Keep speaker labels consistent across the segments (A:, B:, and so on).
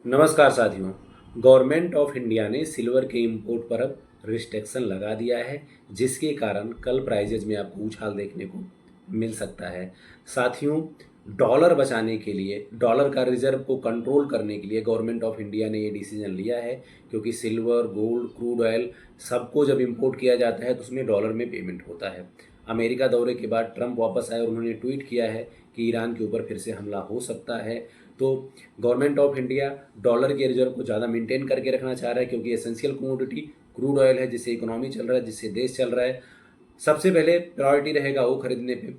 A: नमस्कार साथियों। Government of India ने सिल्वर के इंपोर्ट पर अब रिस्ट्रिक्शन लगा दिया है, जिसके कारण कल प्राइजेज में आपको उछाल देखने को मिल सकता है। साथियों, डॉलर बचाने के लिए, डॉलर का रिजर्व को कंट्रोल करने के लिए गवर्नमेंट ऑफ इंडिया ने ये डिसीजन लिया है, क्योंकि सिल्वर, गोल्ड, क्रूड ऑयल सबको जब इंपोर्ट किया जाता है तो उसमें डॉलर में पेमेंट होता है। अमेरिका दौरे के बाद ट्रंप वापस आए और उन्होंने ट्वीट किया है कि ईरान के ऊपर फिर से हमला हो सकता है। तो गवर्नमेंट ऑफ इंडिया डॉलर के रिजर्व को ज़्यादा मेंटेन करके रखना चाह रहा है, क्योंकि एसेंशियल कमोडिटी क्रूड ऑयल है, जिससे इकोनॉमी चल रहा है, जिससे देश चल रहा है। सबसे पहले प्रायोरिटी रहेगा वो खरीदने पे।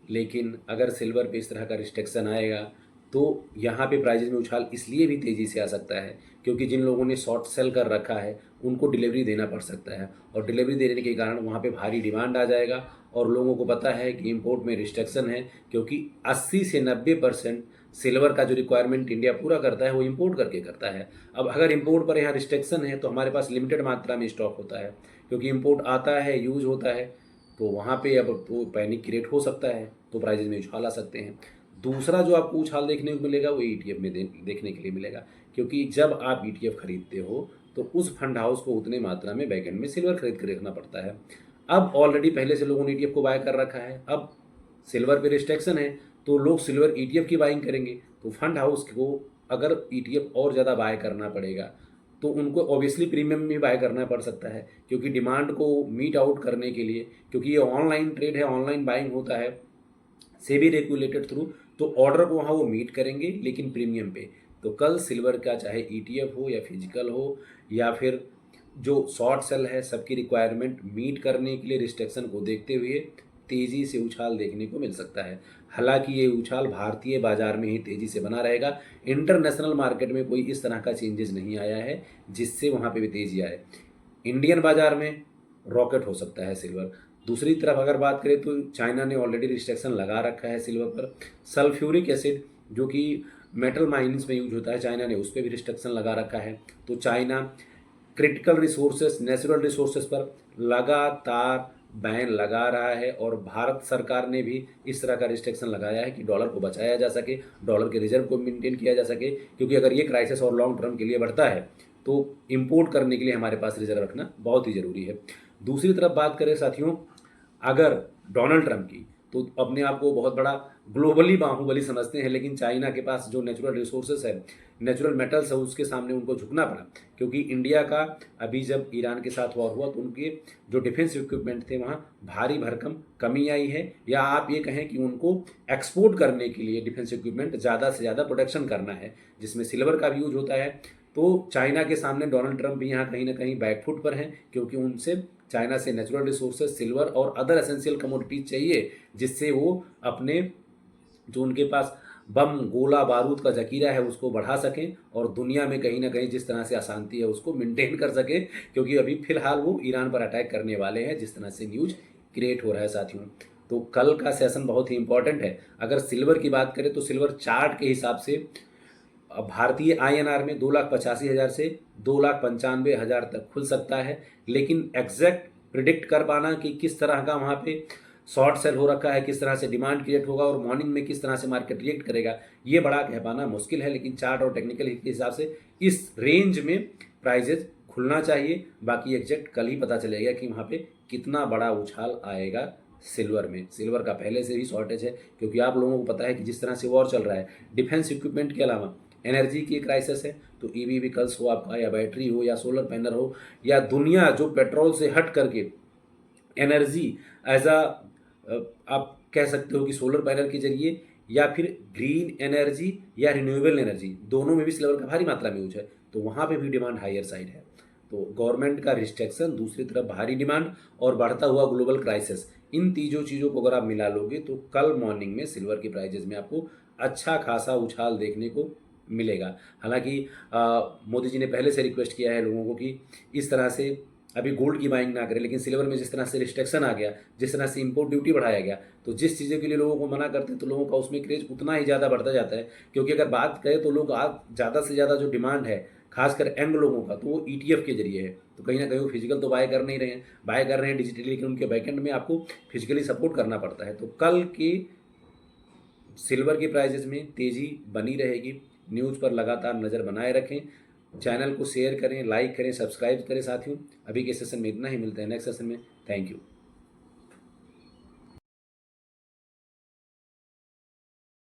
A: लेकिन अगर सिल्वर पे इस तरह का रिस्ट्रिक्शन आएगा तो यहाँ पे प्राइजेज में उछाल इसलिए भी तेज़ी से आ सकता है, क्योंकि जिन लोगों ने शॉर्ट सेल कर रखा है उनको डिलीवरी देना पड़ सकता है, और डिलीवरी देने के कारण वहाँ पे भारी डिमांड आ जाएगा। और लोगों को पता है कि इंपोर्ट में रिस्ट्रिक्शन है, क्योंकि 80 से 90% सिल्वर का जो रिक्वायरमेंट इंडिया पूरा करता है वो इंपोर्ट करके करता है। अब अगर इंपोर्ट पर यहाँ रिस्ट्रिक्शन है तो हमारे पास लिमिटेड मात्रा में स्टॉक होता है, क्योंकि इंपोर्ट आता है, यूज होता है, तो वहाँ पे अब तो पैनिक क्रिएट हो सकता है, तो प्राइजेज में उछाल आ सकते हैं। दूसरा जो आपको उछाल देखने को मिलेगा वो ईटीएफ में देखने के लिए मिलेगा, क्योंकि जब आप ईटीएफ खरीदते हो तो उस फंड हाउस को उतने मात्रा में बैकएंड में सिल्वर खरीद कर रखना पड़ता है। अब ऑलरेडी पहले से लोगों ने ईटीएफ को बाय कर रखा है, अब सिल्वर पे रिस्ट्रिक्शन है तो लोग सिल्वर ईटीएफ की बाइंग करेंगे, तो फंड हाउस को अगर ईटीएफ और ज़्यादा बाय करना पड़ेगा तो उनको ऑब्वियसली प्रीमियम में बाय करना पड़ सकता है, क्योंकि डिमांड को मीट आउट करने के लिए, क्योंकि ये ऑनलाइन ट्रेड है, ऑनलाइन बाइंग होता है सेबी रेगुलेटेड थ्रू, तो ऑर्डर को वहाँ वो मीट करेंगे लेकिन प्रीमियम पे। तो कल सिल्वर का चाहे ईटीएफ हो या फिजिकल हो या फिर जो शॉर्ट सेल है, सबकी रिक्वायरमेंट मीट करने के लिए रिस्ट्रिक्शन को देखते हुए तेज़ी से उछाल देखने को मिल सकता है। हालांकि ये उछाल भारतीय बाजार में ही तेज़ी से बना रहेगा, इंटरनेशनल मार्केट में कोई इस तरह का चेंजेस नहीं आया है जिससे वहाँ पे भी तेज़ी आए। इंडियन बाजार में रॉकेट हो सकता है सिल्वर। दूसरी तरफ अगर बात करें तो चाइना ने ऑलरेडी रिस्ट्रिक्शन लगा रखा है सिल्वर पर। सल्फ्यूरिक एसिड जो कि मेटल माइनिंग्स में यूज होता है, चाइना ने उस पर भी रिस्ट्रिक्शन लगा रखा है। तो China critical resources, natural resources पर लगातार बैन लगा रहा है, और भारत सरकार ने भी इस तरह का रिस्ट्रिक्शन लगाया है कि डॉलर को बचाया जा सके, डॉलर के रिजर्व को मेंटेन किया जा सके, क्योंकि अगर ये क्राइसिस और लॉन्ग टर्म के लिए बढ़ता है तो इंपोर्ट करने के लिए हमारे पास रिजर्व रखना बहुत ही ज़रूरी है। दूसरी तरफ बात करें साथियों, अगर डोनाल्ड ट्रंप की, तो अपने आप को बहुत बड़ा ग्लोबली बाहुबली समझते हैं, लेकिन चाइना के पास जो नेचुरल रिसोर्सेस है, नेचुरल मेटल्स है, उसके सामने उनको झुकना पड़ा, क्योंकि इंडिया का अभी जब ईरान के साथ वॉर हुआ तो उनके जो डिफेंस इक्विपमेंट थे वहाँ भारी भरकम कमी आई है, या आप ये कहें कि उनको एक्सपोर्ट करने के लिए डिफेंस इक्विपमेंट ज़्यादा से ज़्यादा प्रोडक्शन करना है, जिसमें सिल्वर का भी यूज होता है। तो चाइना के सामने डोनाल्ड ट्रंप भी यहाँ कहीं ना कहीं बैकफुट पर हैं, क्योंकि उनसे चाइना से नेचुरल रिसोर्सेज, सिल्वर और अदर एसेंशियल कमोडिटीज चाहिए, जिससे वो अपने जो उनके पास बम, गोला बारूद का जखीरा है उसको बढ़ा सकें, और दुनिया में कहीं ना कहीं जिस तरह से अशांति है उसको मेंटेन कर सकें, क्योंकि अभी फिलहाल वो ईरान पर अटैक करने वाले हैं, जिस तरह से न्यूज क्रिएट हो रहा है साथियों। तो कल का सेशन बहुत ही इंपॉर्टेंट है। अगर सिल्वर की बात करें तो सिल्वर चार्ट के हिसाब से भारतीय आईएनआर में 2,85,000 से 2,95,000 तक खुल सकता है, लेकिन एग्जैक्ट प्रिडिक्ट कर पाना कि किस तरह का वहाँ पे शॉर्ट सेल हो रखा है, किस तरह से डिमांड क्रिएट होगा और मॉर्निंग में किस तरह से मार्केट रिएक्ट करेगा, ये बड़ा कह पाना मुश्किल है। लेकिन चार्ट और टेक्निकल के हिसाब से इस रेंज में प्राइजेज खुलना चाहिए। बाकी एग्जैक्ट कल ही पता चलेगा कि वहाँ पे कितना बड़ा उछाल आएगा सिल्वर में। सिल्वर का पहले से भी शॉर्टेज है, क्योंकि आप लोगों को पता है कि जिस तरह से वॉर चल रहा है, डिफेंस इक्विपमेंट के अलावा एनर्जी की क्राइसिस है, तो ईवी व्हीकल्स हो आपका, या बैटरी हो, या सोलर पैनल हो, या दुनिया जो पेट्रोल से हट करके एनर्जी एज अ, आप कह सकते हो कि सोलर पैनल के जरिए, या फिर ग्रीन एनर्जी या रिन्यूएबल एनर्जी, दोनों में भी सिल्वर का भारी मात्रा में यूज है, तो वहाँ पे भी डिमांड हायर साइड है। तो गवर्नमेंट का रिस्ट्रिक्शन, दूसरी तरफ भारी डिमांड और बढ़ता हुआ ग्लोबल क्राइसिस, इन तीनों चीज़ों को अगर आप मिला लोगे तो कल मॉर्निंग में सिल्वर की प्राइजेज में आपको अच्छा खासा उछाल देखने को मिलेगा। हालांकि मोदी जी ने पहले से रिक्वेस्ट किया है लोगों को कि इस तरह से अभी गोल्ड की बाइंग ना करें, लेकिन सिल्वर में जिस तरह से रिस्ट्रिक्शन आ गया, जिस तरह से इंपोर्ट ड्यूटी बढ़ाया गया, तो जिस चीज़ों के लिए लोगों को मना करते हैं तो लोगों का उसमें क्रेज उतना ही ज़्यादा बढ़ता जाता है। क्योंकि अगर बात करें तो लोग आज ज़्यादा से ज़्यादा जो डिमांड है खासकर यंग लोगों का, तो वो ईटीएफ के जरिए है। तो कहीं ना कहीं वो फिजिकल तो बाय कर नहीं रहे हैं, बाय कर रहे हैं डिजिटली, लेकिन उनके बैकएंड में आपको फिजिकली सपोर्ट करना पड़ता है। तो कल की सिल्वर की प्राइजेस में तेज़ी बनी रहेगी। न्यूज़ पर लगातार नज़र बनाए रखें। चैनल को शेयर करें, लाइक करें, सब्सक्राइब करें साथियों। अभी के सेशन में इतना ही, मिलते हैं नेक्स्ट सेशन में। Thank you.